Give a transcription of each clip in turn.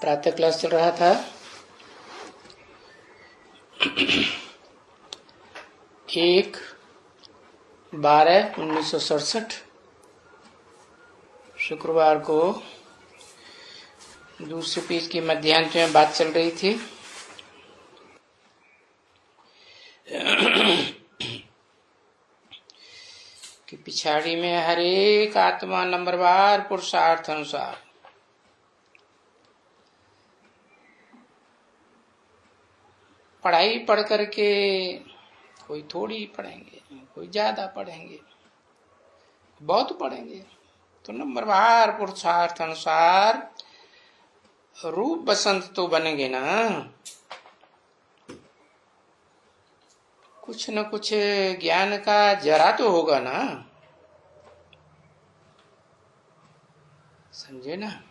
प्रातः क्लास चल रहा था। 1/12/1967 शुक्रवार को दूसरे पेज की मध्यांश में बात चल रही थी। कि पिछाड़ी में हर एक आत्मा नंबरवार पुरुषार्थ अनुसार पढ़ाई पढ़ करके कोई थोड़ी पढ़ेंगे, कोई ज्यादा पढ़ेंगे, बहुत पढ़ेंगे तो नंबरवार पुरुषार्थ अनुसार रूप बसंत तो बनेंगे ना। कुछ न कुछ ज्ञान का जरा तो होगा ना, समझे ना।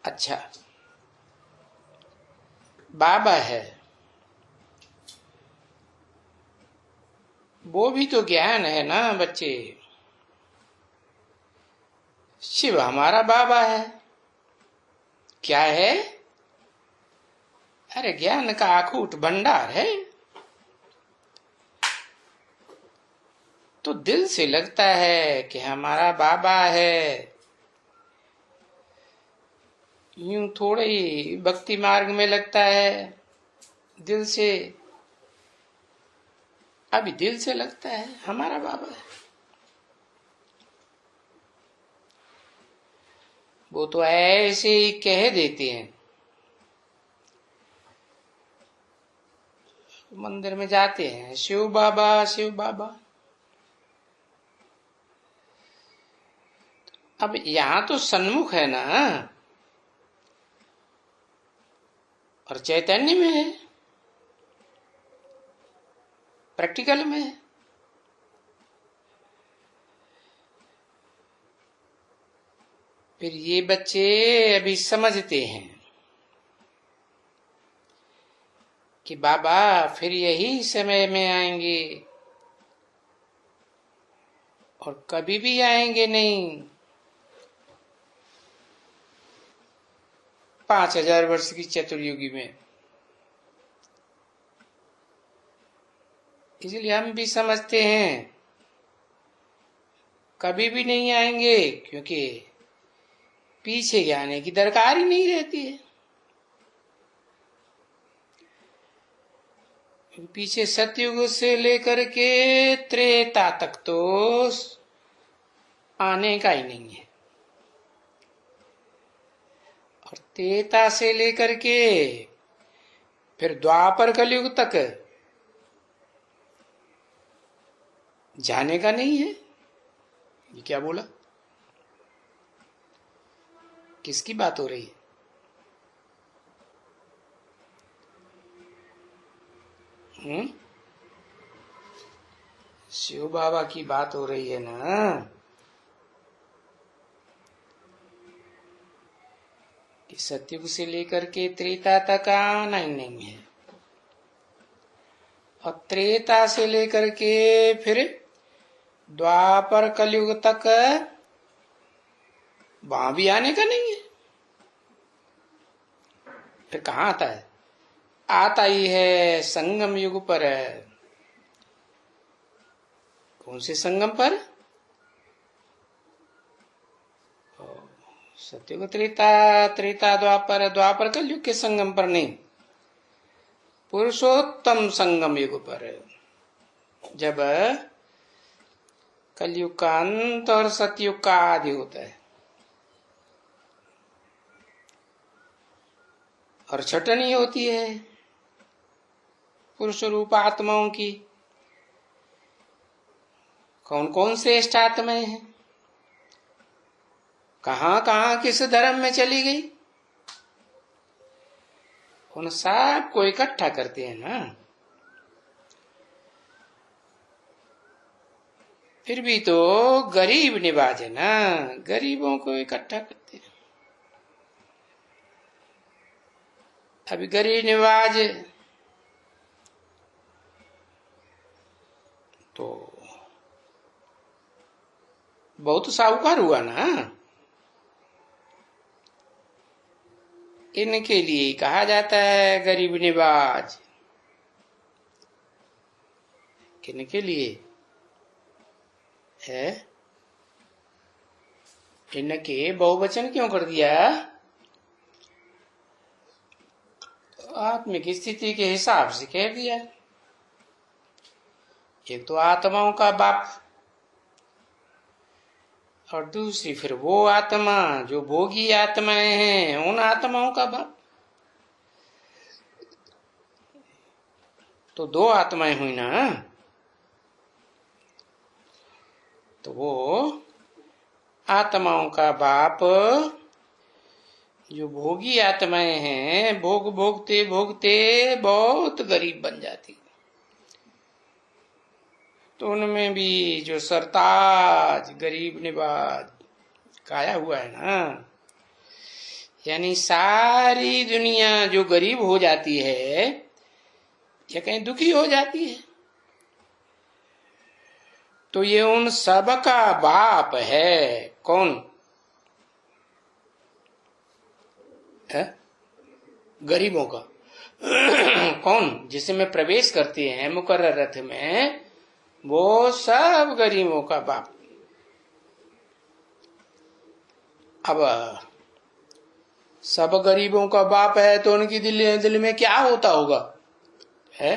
अच्छा, बाबा है वो भी तो ज्ञान है ना बच्चे। शिव हमारा बाबा है, क्या है? अरे ज्ञान का अखूट भंडार है। तो दिल से लगता है कि हमारा बाबा है, यूं थोड़े ही भक्ति मार्ग में लगता है दिल से। अभी दिल से लगता है हमारा बाबा है। वो तो ऐसे ही कह देते हैं। मंदिर में जाते हैं, शिव बाबा शिव बाबा। अब यहां तो सन्मुख है ना, और चैतन्य में है, प्रैक्टिकल में है। फिर ये बच्चे अभी समझते हैं कि बाबा फिर यही समय में आएंगे और कभी भी आएंगे नहीं। 5000 वर्ष की चतुर्युगी में। इसलिए हम भी समझते हैं कभी भी नहीं आएंगे, क्योंकि पीछे जाने की दरकार ही नहीं रहती है। पीछे सतयुग से लेकर के त्रेता तक तो आने का ही नहीं है, और त्रेता से लेकर के फिर द्वापर कलयुग तक जाने का नहीं है। ये क्या बोला? किसकी बात हो रही है? शिव बाबा की बात हो रही है ना। कि सतयुग से लेकर के त्रेता तक आना ही नहीं है, और त्रेता से लेकर के फिर द्वापर कलयुग तक वहां भी आने का नहीं है। फिर कहाँ आता है? आता ही है संगम युग पर। कौन से संगम पर? सतयुग त्रेता, त्रेता द्वापर, द्वापर कलयुग के संगम पर नहीं, पुरुषोत्तम संगम युग पर। जब कलयुग का अंत और सतयुग का आदि होता है, और छटनी होती है पुरुष रूप आत्माओं की। कौन कौन श्रेष्ठ आत्माएं हैं, कहां कहां किस धर्म में चली गई, उन सब को इकट्ठा करते हैं ना। फिर भी तो गरीब निवाज है ना, गरीबों को इकट्ठा करते हैं। अभी गरीब निवाज तो बहुत साहूकार हुआ ना। इनके लिए कहा जाता है गरीब निवाज। किनके लिए है? इनके बहुवचन क्यों कर दिया? आत्मिक स्थिति के हिसाब से कह दिया। एक तो आत्माओं का बाप, और दूसरी फिर वो आत्मा जो भोगी आत्माएं हैं, उन आत्माओं का बाप। तो दो आत्माएं हुई ना। तो वो आत्माओं का बाप जो भोगी आत्माएं हैं, भोग भोगते भोगते बहुत गरीब बन जाती। तो उनमें भी जो सरताज गरीब निवाज काया हुआ है ना, यानी सारी दुनिया जो गरीब हो जाती है या कहीं दुखी हो जाती है, तो ये उन सब का बाप है। कौन है? गरीबों का। कौन? जिसमें प्रवेश करते हैं मुकर्रर रथ में, वो सब गरीबों का बाप। अब सब गरीबों का बाप है तो उनकी दिल में क्या होता होगा? है?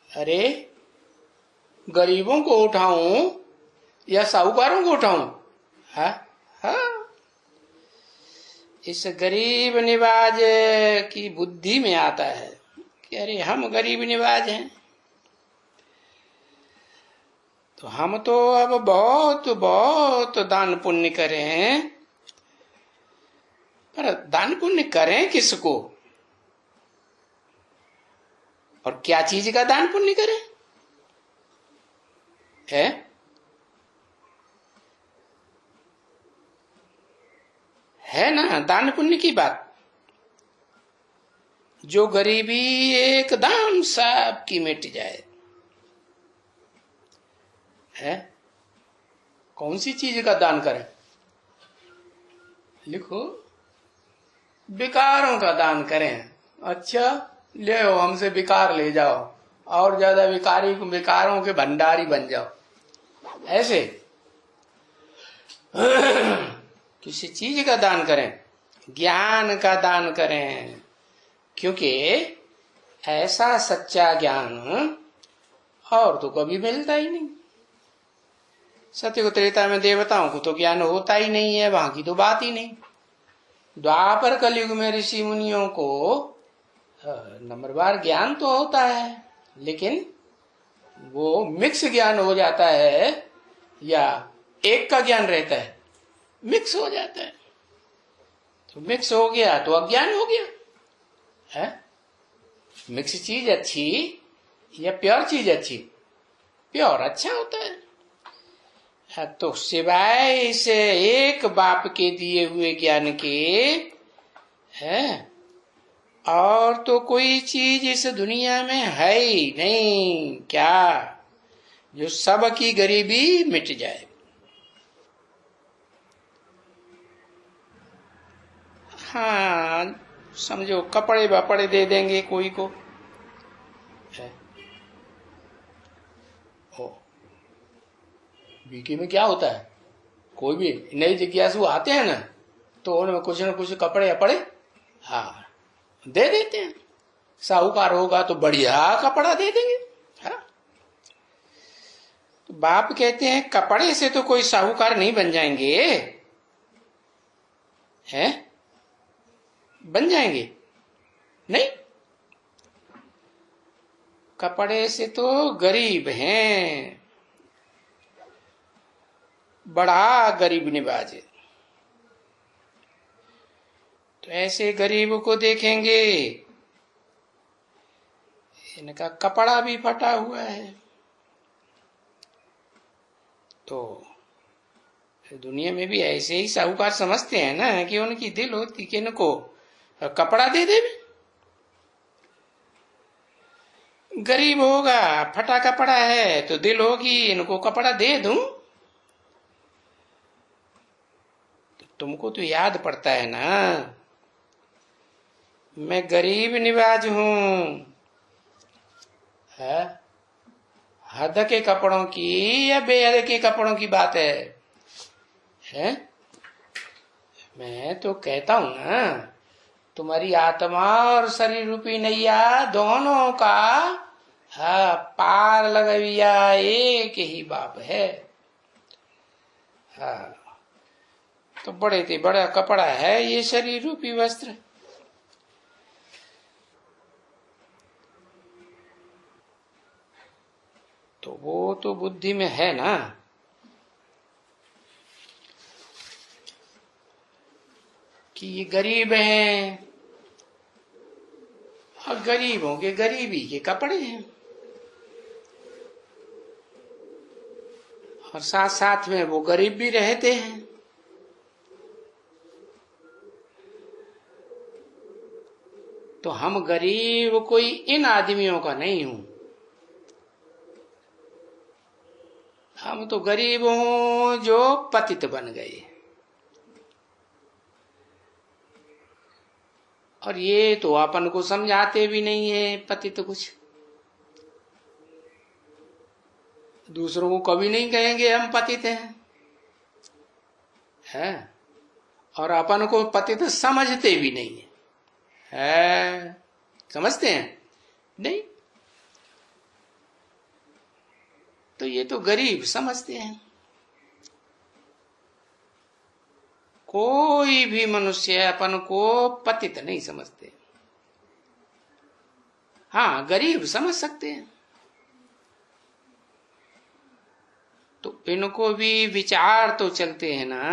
अरे गरीबों को उठाऊं या साहूकारों को उठाऊं? हाँ, इस गरीब निवाज की बुद्धि में आता है कि अरे हम गरीब निवाज हैं, तो हम तो अब बहुत बहुत दान पुण्य करें। पर दान पुण्य करें किसको और क्या चीज का दान पुण्य करें? है ना दान पुण्य की बात। जो गरीबी एकदम सबकी मिट जाए। है? कौन सी चीज का दान करें? लिखो, विकारों का दान करें। अच्छा, ले आओ, हमसे विकार ले जाओ और ज्यादा विकारों के भंडारी बन जाओ। ऐसे किसी चीज का दान करें, ज्ञान का दान करें, क्योंकि ऐसा सच्चा ज्ञान और तो कभी मिलता ही नहीं। सत्य को त्रेता में देवताओं को तो ज्ञान होता ही नहीं है, वहां की तो बात ही नहीं। द्वापर कलयुग में ऋषि मुनियों को नंबरवार ज्ञान तो होता है, लेकिन वो मिक्स ज्ञान हो जाता है या एक का ज्ञान रहता है, मिक्स हो जाता है। तो मिक्स हो गया तो अज्ञान हो गया है। मिक्स चीज अच्छी या प्योर चीज अच्छी? प्योर अच्छा होता है। तो सिवाय इस एक बाप के दिए हुए ज्ञान के है और तो कोई चीज इस दुनिया में है ही नहीं क्या जो सब की गरीबी मिट जाए। हाँ, समझो कपड़े वपड़े दे देंगे कोई को, बीकी में क्या होता है, कोई भी नई जिज्ञासु आते हैं ना, तो उनमें कुछ न कुछ कपड़े अपड़े हाँ दे देते हैं। साहूकार होगा तो बढ़िया कपड़ा दे देंगे। हाँ? तो बाप कहते हैं कपड़े से तो कोई साहूकार नहीं बन जाएंगे। हैं? बन जाएंगे नहीं, कपड़े से तो गरीब हैं, बड़ा गरीब निवाज है। तो ऐसे गरीब को देखेंगे, इनका कपड़ा भी फटा हुआ है, तो दुनिया में भी ऐसे ही साहूकार समझते हैं ना कि उनकी दिल होती कि इनको कपड़ा दे दे। गरीब होगा, फटा कपड़ा है, तो दिल होगी इनको कपड़ा दे दूं। तो तुमको तो याद पड़ता है ना मैं गरीब निवाज हूं। है हद के कपड़ों की या बेहद के कपड़ों की बात है? मैं तो कहता हूं ना, तुम्हारी आत्मा और शरीर रूपी नैया दोनों का पार लगविया एक ही बाप है। तो बड़े थे बड़ा कपड़ा है ये शरीर रूपी वस्त्र। तो वो तो बुद्धि में है ना, कि ये गरीब हैं और गरीबों के गरीबी के कपड़े हैं, और साथ साथ में वो गरीब भी रहते हैं। तो हम गरीब कोई इन आदमियों का नहीं हूं, हम तो गरीब हूं जो पतित बन गए। और ये तो अपन को समझाते भी नहीं है पतित कुछ। दूसरों को कभी नहीं कहेंगे हम पतित हैं, और अपन को पतित समझते भी नहीं है, समझते हैं नहीं। तो ये तो गरीब समझते हैं। कोई भी मनुष्य अपन को पतित नहीं समझते। हाँ, गरीब समझ सकते हैं। तो इनको भी विचार तो चलते हैं ना।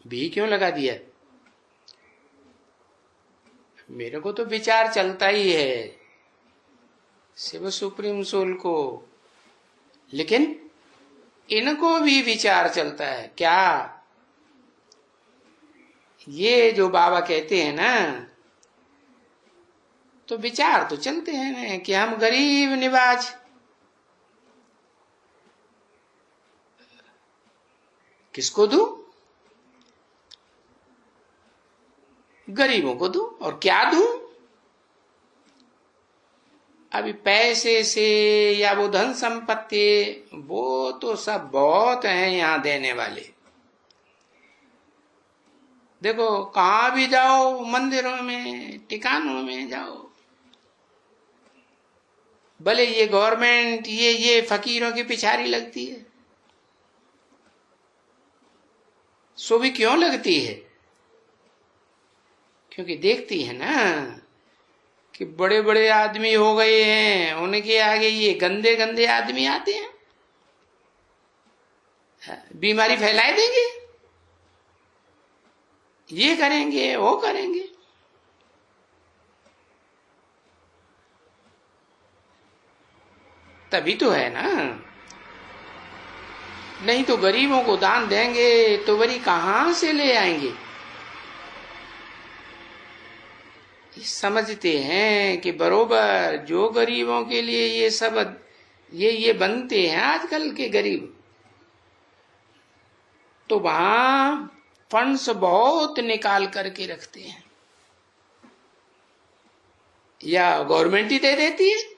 भी क्यों लगा दिया? मेरे को तो विचार चलता ही है शिव सुप्रीम सोल को, लेकिन इनको भी विचार चलता है क्या? ये जो बाबा कहते हैं ना, तो विचार तो चलते हैं ना कि हम गरीब निवाज, किसको दूं? गरीबों को दूं। और क्या दूं? अभी पैसे से या वो धन संपत्ति, वो तो सब बहुत हैं यहां देने वाले। देखो कहां भी जाओ, मंदिरों में टिकानों में जाओ, भले ये गवर्नमेंट ये फकीरों की पिछारी लगती है, सो भी क्यों लगती है? क्योंकि देखती है ना कि बड़े बड़े आदमी हो गए हैं, उनके आगे ये गंदे गंदे आदमी आते हैं, बीमारी फैलाए देंगे, ये करेंगे वो करेंगे। तभी तो है ना। नहीं तो गरीबों को दान देंगे तो वरी कहां से ले आएंगे? समझते हैं कि बरोबर जो गरीबों के लिए ये सब ये बनते हैं आजकल के गरीब, तो वहां फंड्स बहुत निकाल करके रखते हैं, या गवर्नमेंट ही दे देती है।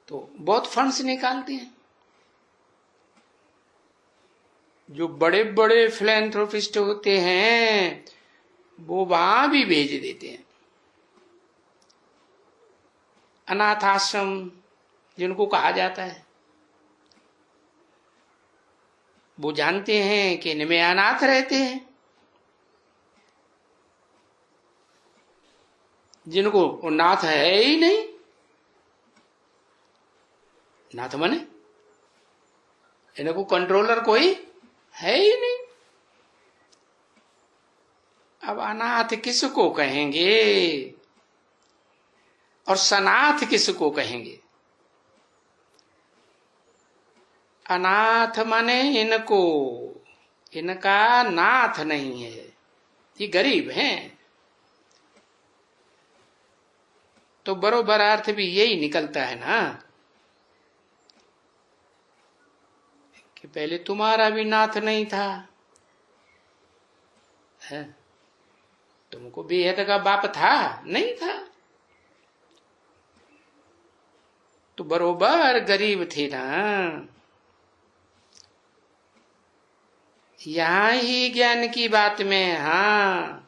तो बहुत फंड्स निकालते हैं। जो बड़े बड़े फिलैंथ्रोपिस्ट होते हैं वो वहां भी भेज देते हैं। अनाथ आश्रम जिनको कहा जाता है, वो जानते हैं कि इनमें अनाथ रहते हैं, जिनको नाथ है ही नहीं। नाथ माने इनको कंट्रोलर कोई है ही नहीं। अब अनाथ किसको कहेंगे और सनाथ किसको कहेंगे? अनाथ माने इनको, इनका नाथ नहीं है, ये गरीब हैं। तो बरोबर अर्थ भी यही निकलता है ना कि पहले तुम्हारा भी नाथ नहीं था, है? तुमको बेहद का बाप था? नहीं था। तो बरोबर गरीब थे ना। यहां ही ज्ञान की बात में, हाँ,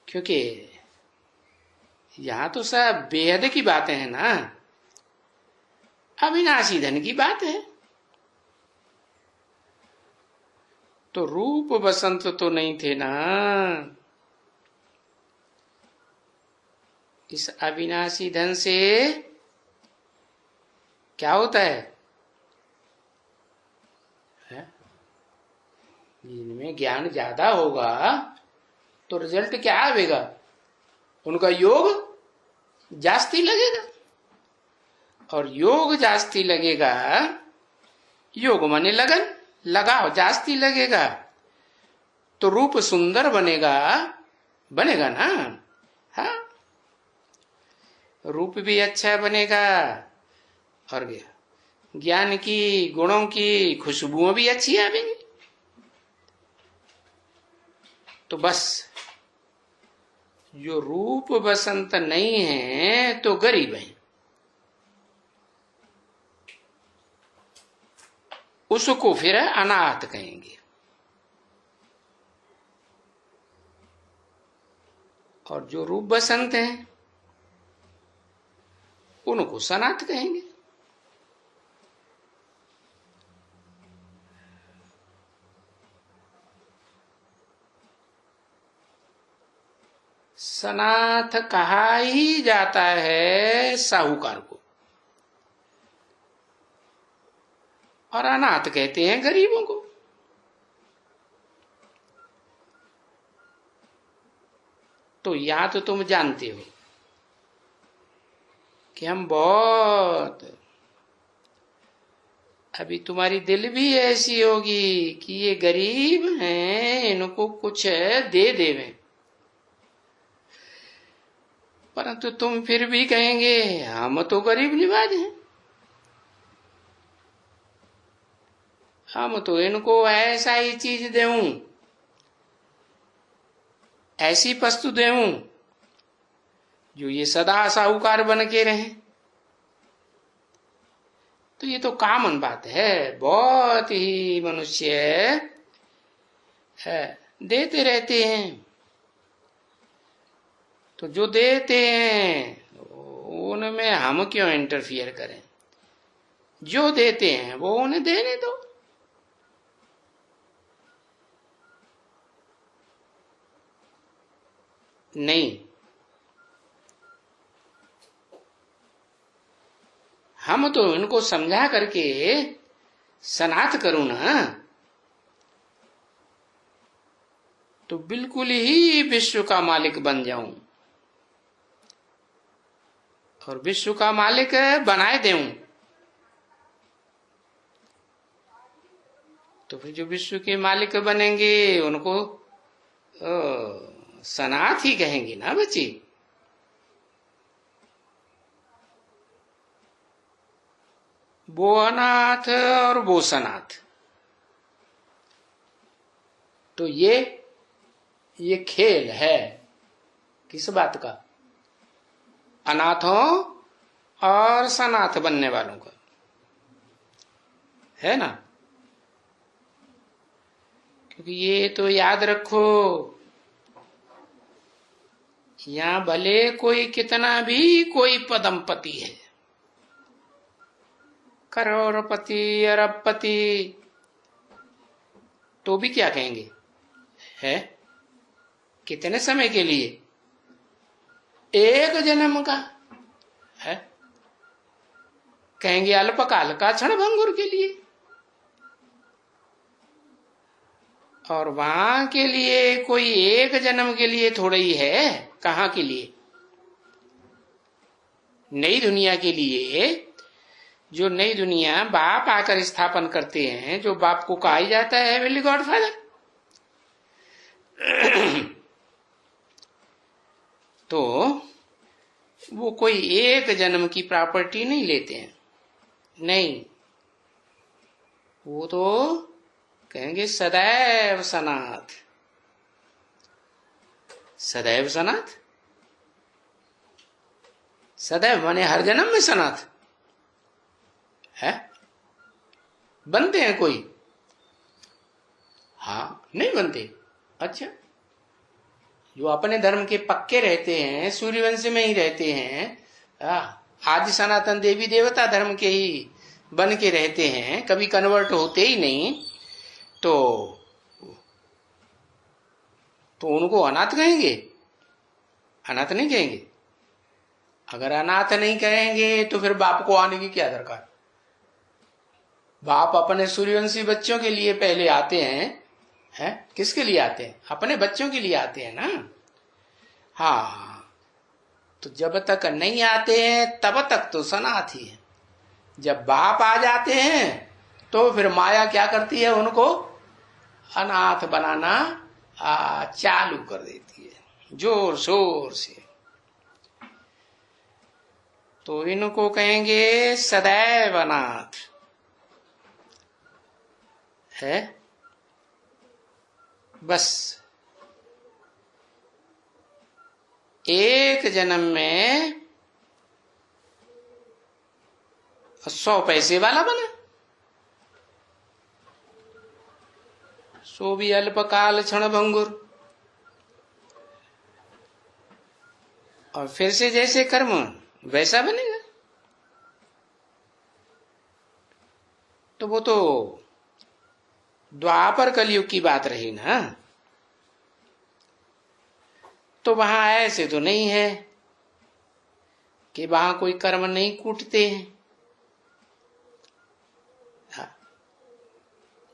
क्योंकि यहां तो सब बेहद की बातें हैं ना, अविनाशी धन की बात है। तो रूप बसंत तो नहीं थे ना। इस अविनाशी धन से क्या होता है? इनमें ज्ञान ज्यादा होगा तो रिजल्ट क्या आएगा? उनका योग जास्ती लगेगा, और योग जास्ती लगेगा, योग माने लगन, लगाव जास्ती लगेगा, तो रूप सुंदर बनेगा, बनेगा ना। हाँ, रूप भी अच्छा बनेगा, और ज्ञान की, गुणों की खुशबुओं भी अच्छी आवेंगी। तो बस जो रूप बसंत नहीं है तो गरीब है, उसको फिर अनाथ कहेंगे। और जो रूप बसंत है उनको सनाथ कहेंगे। सनाथ कहा ही जाता है साहूकार को, और अनाथ कहते हैं गरीबों को। तो या तो तुम जानते हो कि हम बहुत, अभी तुम्हारी दिल भी ऐसी होगी कि ये गरीब हैं, इनको कुछ दे देवें, परंतु तुम फिर भी कहेंगे हम तो गरीब निवाज हैं, हम तो इनको ऐसा ही चीज देऊं, ऐसी वस्तु देऊं जो ये सदा साहूकार बन के रहे। तो ये तो कॉमन बात है, बहुत ही मनुष्य है देते रहते हैं। तो जो देते हैं उनमें हम क्यों इंटरफियर करें? जो देते हैं वो उन्हें देने दो। नहीं, हम तो इनको समझा करके सनाथ करूं ना, तो बिल्कुल ही विश्व का मालिक बन जाऊं, और विश्व का मालिक बनाए दूं। तो फिर जो विश्व के मालिक बनेंगे उनको सनाथ ही कहेंगे ना बच्ची। वो अनाथ और वो सनाथ, तो ये खेल है किस बात का? अनाथों और सनाथ बनने वालों का, है ना। क्योंकि ये तो याद रखो, यहां भले कोई कितना भी कोई पदमपति है, करोड़पति, अरबपति, तो भी क्या कहेंगे? है कितने समय के लिए? एक जन्म का है। कहेंगे अल्पकाल का, क्षणभंगुर के लिए। और वहां के लिए कोई एक जन्म के लिए थोड़ा ही है, कहां के लिए? नई दुनिया के लिए। जो नई दुनिया बाप आकर स्थापन करते हैं, जो बाप को कहा ही जाता है हेवनली गॉडफादर, तो वो कोई एक जन्म की प्रॉपर्टी नहीं लेते हैं। नहीं, वो तो कहेंगे सदैव सनाथ। सदैव सनाथ, सदैव माने हर जन्म में सनाथ है? बनते हैं कोई? हाँ, नहीं बनते। अच्छा, जो अपने धर्म के पक्के रहते हैं, सूर्यवंश में ही रहते हैं, आदि सनातन देवी देवता धर्म के ही बन के रहते हैं, कभी कन्वर्ट होते ही नहीं, तो उनको अनाथ कहेंगे? अनाथ नहीं कहेंगे। अगर अनाथ नहीं कहेंगे तो फिर बाप को आने की क्या दरकार? बाप अपने सूर्यवंशी बच्चों के लिए पहले आते हैं, किसके लिए आते हैं? अपने बच्चों के लिए आते हैं ना। हाँ, तो जब तक नहीं आते हैं तब तक तो सनाथ ही है। जब बाप आ जाते हैं तो फिर माया क्या करती है? उनको अनाथ बनाना चालू कर देती है जोर शोर से। तो इनको कहेंगे सदैव अनाथ है। बस एक जन्म में 100 पैसे वाला बना, सो भी अल्पकाल क्षण भंगुर। और फिर से जैसे कर्म वैसा बनेगा। तो वो तो द्वापर कलयुग की बात रही ना। तो वहां ऐसे तो नहीं है कि वहां कोई कर्म नहीं कूटते हैं।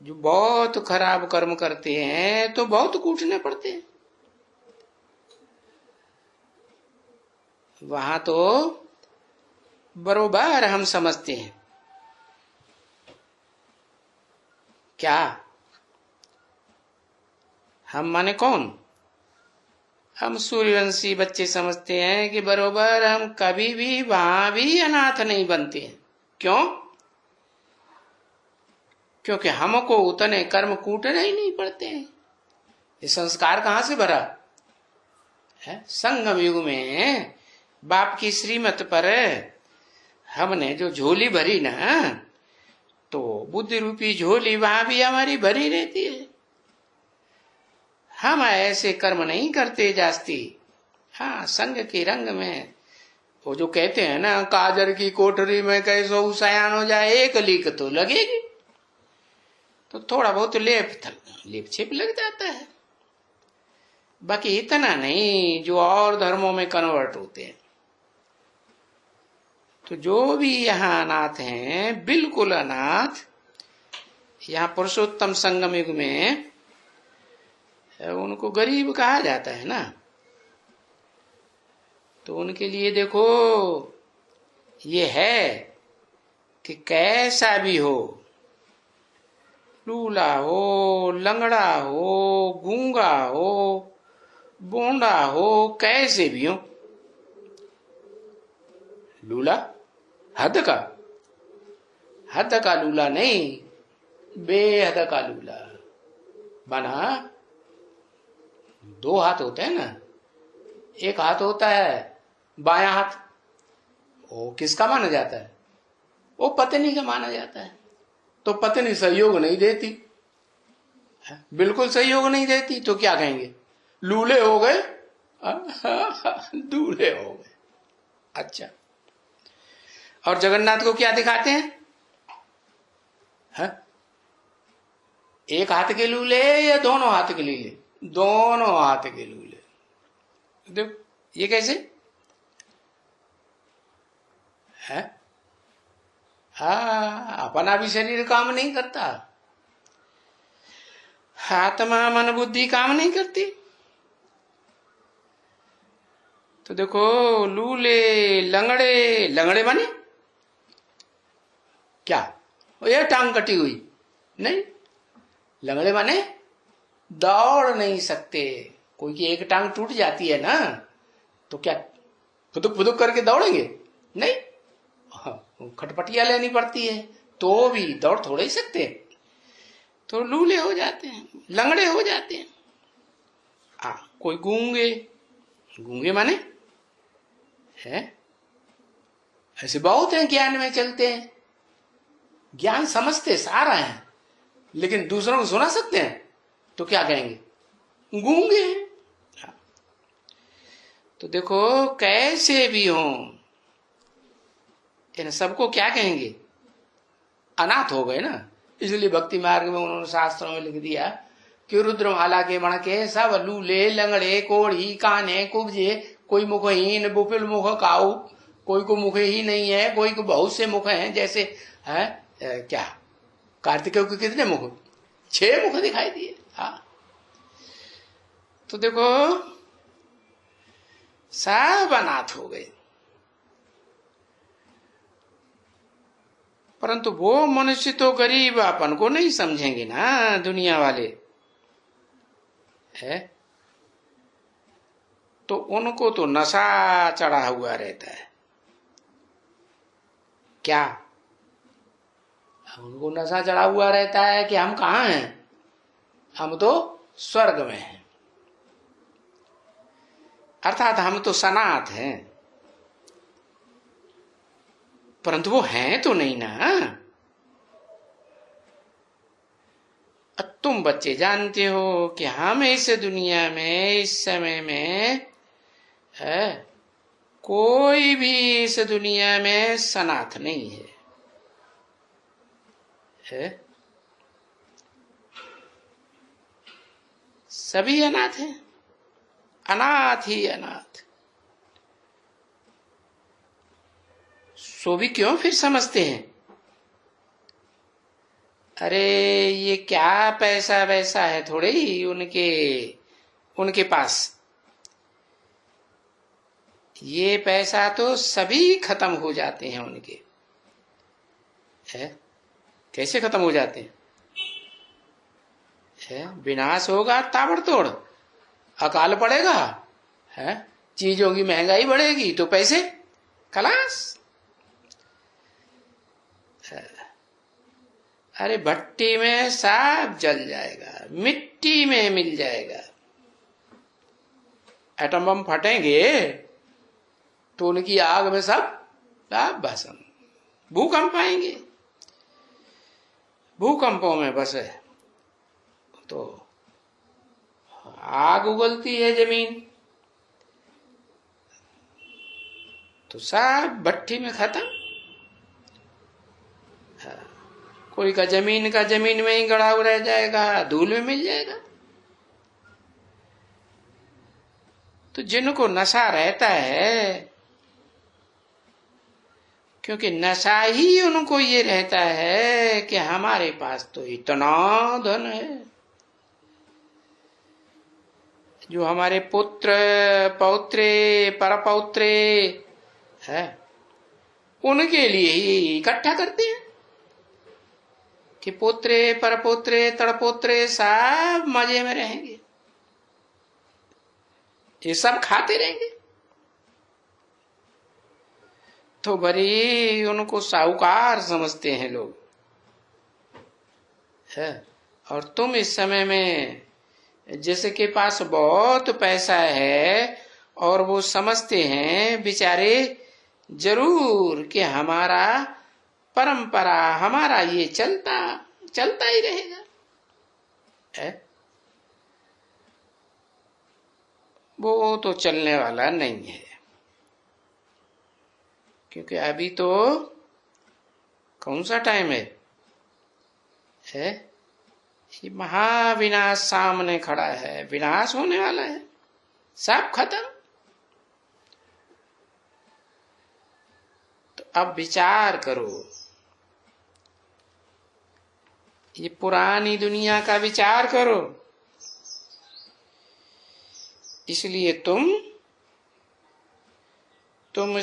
जो बहुत खराब कर्म करते हैं तो बहुत कूटने पड़ते हैं। वहां तो बरोबर हम समझते हैं। क्या हम माने कौन? हम सूर्यवंशी बच्चे समझते हैं कि बरोबर हम कभी भी वहां भी अनाथ नहीं बनते हैं। क्यों? क्योंकि हमको उतने कर्म कूटने ही नहीं पड़ते हैं। ये संस्कार कहां से भरा है? संगम युग में बाप की श्रीमत पर हमने जो झोली भरी ना, तो बुद्धि रूपी झोली वहां भी हमारी भरी रहती है। हम ऐसे कर्म नहीं करते जास्ती। हाँ, संग के रंग में वो जो कहते हैं ना, काजर की कोठरी में कैसो सयान हो जाए, एक लीक तो लगेगी। तो थोड़ा बहुत लेप छिप लग जाता है, बाकी इतना नहीं जो और धर्मों में कन्वर्ट होते हैं। तो जो भी यहाँ अनाथ हैं, बिल्कुल अनाथ, यहाँ पुरुषोत्तम संगम युग में उनको गरीब कहा जाता है ना। तो उनके लिए देखो ये है कि कैसा भी हो, लूला हो, लंगड़ा हो, गूंगा हो, बोंडा हो, कैसे भी हो। लूला हद का लूला नहीं, बेहद का लूला। बना 2 हाथ होते हैं ना, एक हाथ होता है बायां हाथ, वो किसका माना जाता है? वो पत्नी का माना जाता है। तो पत्नी सहयोग नहीं देती, बिल्कुल सहयोग नहीं देती, तो क्या कहेंगे? लूले हो गए, दूल्हे हो गए। अच्छा, और जगन्नाथ को क्या दिखाते हैं? एक हाथ के लूले या दोनों हाथ के लूले? दोनों हाथ के लूले। देखो ये कैसे है? अपना भी शरीर काम नहीं करता, आत्मा मन बुद्धि काम नहीं करती। तो देखो लूले लंगड़े माने क्या? ये टांग कटी हुई नहीं, लंगड़े माने दौड़ नहीं सकते। कोई की एक टांग टूट जाती है ना, तो क्या फुदुक फुदुक करके दौड़ेंगे? नहीं, खटपटिया लेनी पड़ती है, तो भी दौड़ थोड़े ही सकते। तो लूले हो जाते हैं, लंगड़े हो जाते हैं। कोई गूंगे, गूंगे माने है, ऐसे बहुत हैं ज्ञान में चलते हैं, ज्ञान समझते सारा है, लेकिन दूसरों को सुना सकते हैं तो क्या कहेंगे, गूंगे हैं। तो देखो कैसे भी हो, इन सबको क्या कहेंगे, अनाथ हो गए ना। इसलिए भक्ति मार्ग में उन्होंने शास्त्रों में लिख दिया कि रुद्रमाला के मण के सब लूले लंगड़े कोढ़ी काने कुब्जे, कोई मुखहीन बुपिल मुख काऊ, कोई को मुख ही नहीं है, कोई को बहुत से मुख हैं। जैसे है क्या कार्तिकेय के कितने मुख, 6 मुख दिखाई दिए। हाँ, तो देखो सब अनाथ हो गए। परंतु वो मनुष्य तो गरीब अपन को नहीं समझेंगे ना, दुनिया वाले है, तो उनको तो नशा चढ़ा हुआ रहता है। क्या उनको नशा चढ़ा हुआ रहता है कि हम कहाँ हैं, हम तो स्वर्ग में हैं, अर्थात हम तो सनाथ हैं। परंतु वो हैं तो नहीं ना। तुम बच्चे जानते हो कि हम इस दुनिया में इस समय में है, कोई भी इस दुनिया में सनाथ नहीं है? सभी अनाथ हैं, अनाथ ही अनाथ। सो भी क्यों फिर समझते हैं, अरे ये क्या पैसा वैसा है थोड़े ही उनके पास, ये पैसा तो सभी खत्म हो जाते हैं उनके। है कैसे खत्म हो जाते हैं? विनाश होगा ताबड़तोड़, अकाल पड़ेगा, है चीजों की महंगाई बढ़ेगी तो पैसे खलास। अरे भट्टी में सब जल जाएगा, मिट्टी में मिल जाएगा। एटम बम फटेंगे तो उनकी आग में सब भस्म। भूकंप आएंगे, भूकंपों में बसे तो आग उगलती है जमीन, तो सब भट्टी में खत्म। कोई का जमीन में ही गड़ा हुआ रह जाएगा, धूल में मिल जाएगा। तो जिनको नशा रहता है, क्योंकि नशा ही उनको ये रहता है कि हमारे पास तो इतना धन है, जो हमारे पुत्र पौत्रे परपौत्रे है उनके लिए ही इकट्ठा करते हैं कि पोत्रे परपोत्रे तड़पोत्रे सब मजे में रहेंगे, ये सब खाते रहेंगे। तो बड़ी उनको साहूकार समझते हैं लोग है। और तुम इस समय में जिसके पास बहुत पैसा है और वो समझते हैं बेचारे जरूर कि हमारा परंपरा, हमारा ये चलता ही रहेगा है, वो तो चलने वाला नहीं है। क्योंकि अभी तो कौन सा टाइम है, ये महाविनाश सामने खड़ा है, विनाश होने वाला है, सब खत्म। तो अब विचार करो, ये पुरानी दुनिया का विचार करो। इसलिए तुम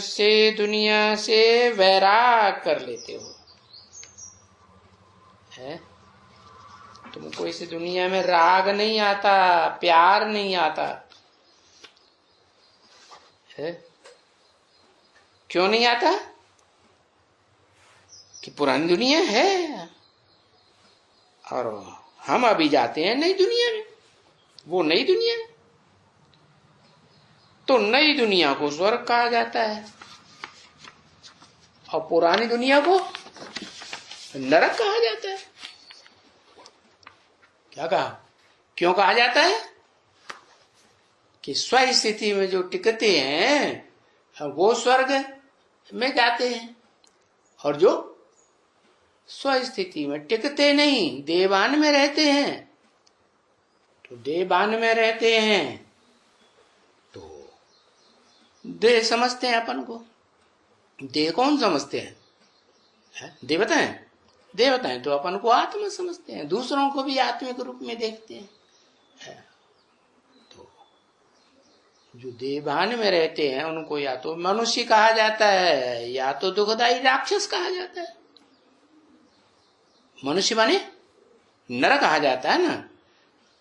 से दुनिया से वैराग कर लेते हो है। तुमको इस दुनिया में राग नहीं आता, प्यार नहीं आता है। क्यों नहीं आता? कि पुरानी दुनिया है और हम अभी जाते हैं नई दुनिया में, वो नई दुनिया है। तो नई दुनिया को स्वर्ग कहा जाता है और पुरानी दुनिया को नरक कहा जाता है। क्या कहा? क्यों कहा जाता है? कि स्व स्थिति में जो टिकते हैं वो स्वर्ग में जाते हैं, और जो स्व स्थिति में टिकते नहीं, देवान में रहते हैं, तो देवान में रहते हैं तो देह समझते हैं अपन को। देह कौन समझते हैं? देवता है। देवता है तो अपन को आत्मा समझते हैं, दूसरों को भी आत्मा के रूप में देखते हैं। तो जो देवान में रहते हैं उनको या तो मनुष्य कहा जाता है या तो दुखदाई राक्षस कहा जाता है। मनुष्य माने नरक कहा जाता है ना,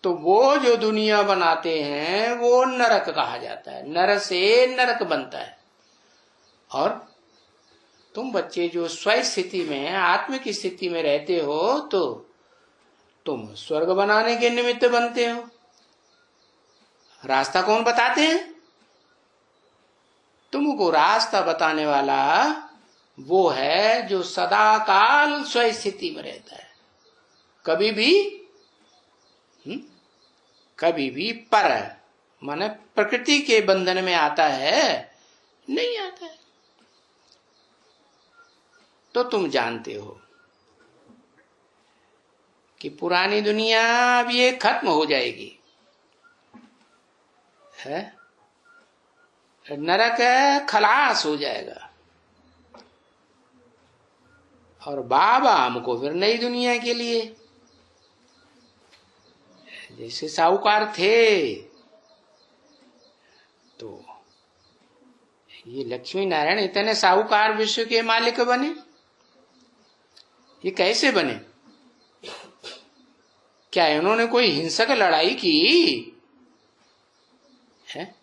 तो वो जो दुनिया बनाते हैं वो नरक कहा जाता है। नर से नरक बनता है। और तुम बच्चे जो स्व स्थिति में, आत्मिक स्थिति में रहते हो, तो तुम स्वर्ग बनाने के निमित्त बनते हो। रास्ता कौन बताते हैं? तुमको रास्ता बताने वाला वो है जो सदा काल स्व स्थिति में रहता है, कभी भी पर माने प्रकृति के बंधन में आता है नहीं आता है। तो तुम जानते हो कि पुरानी दुनिया अब ये खत्म हो जाएगी है, नरक खलास हो जाएगा, और बाबा हमको फिर नई दुनिया के लिए, जैसे साहूकार थे तो ये लक्ष्मी नारायण इतने साहूकार विश्व के मालिक बने। ये कैसे बने? क्या इन्होंने कोई हिंसक लड़ाई की है?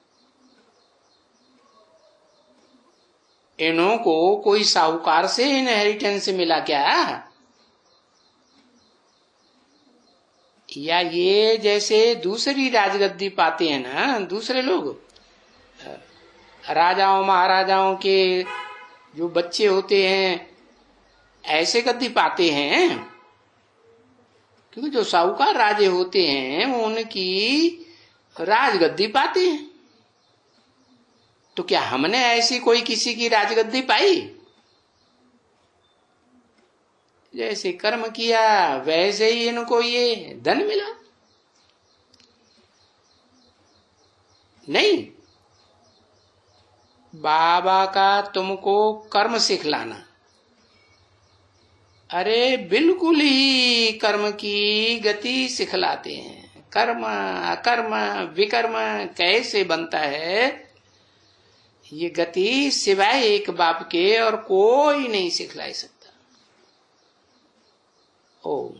इन्हों को कोई साहूकार से इनहेरिटेंस मिला क्या? या ये जैसे दूसरी राजगद्दी पाते हैं ना दूसरे लोग, राजाओं महाराजाओं के जो बच्चे होते हैं ऐसे गद्दी पाते हैं, क्योंकि जो साहूकार राजे होते हैं वो उनकी राजगद्दी पाते हैं। तो क्या हमने ऐसी कोई किसी की राजगद्दी पाई? जैसे कर्म किया वैसे ही इनको ये धन मिला? नहीं, बाबा का तुमको कर्म सिखलाना, अरे बिल्कुल ही कर्म की गति सिखलाते हैं। कर्म अकर्म विकर्म कैसे बनता है ये गति सिवाय एक बाप के और कोई नहीं सिखला सकता। ओम।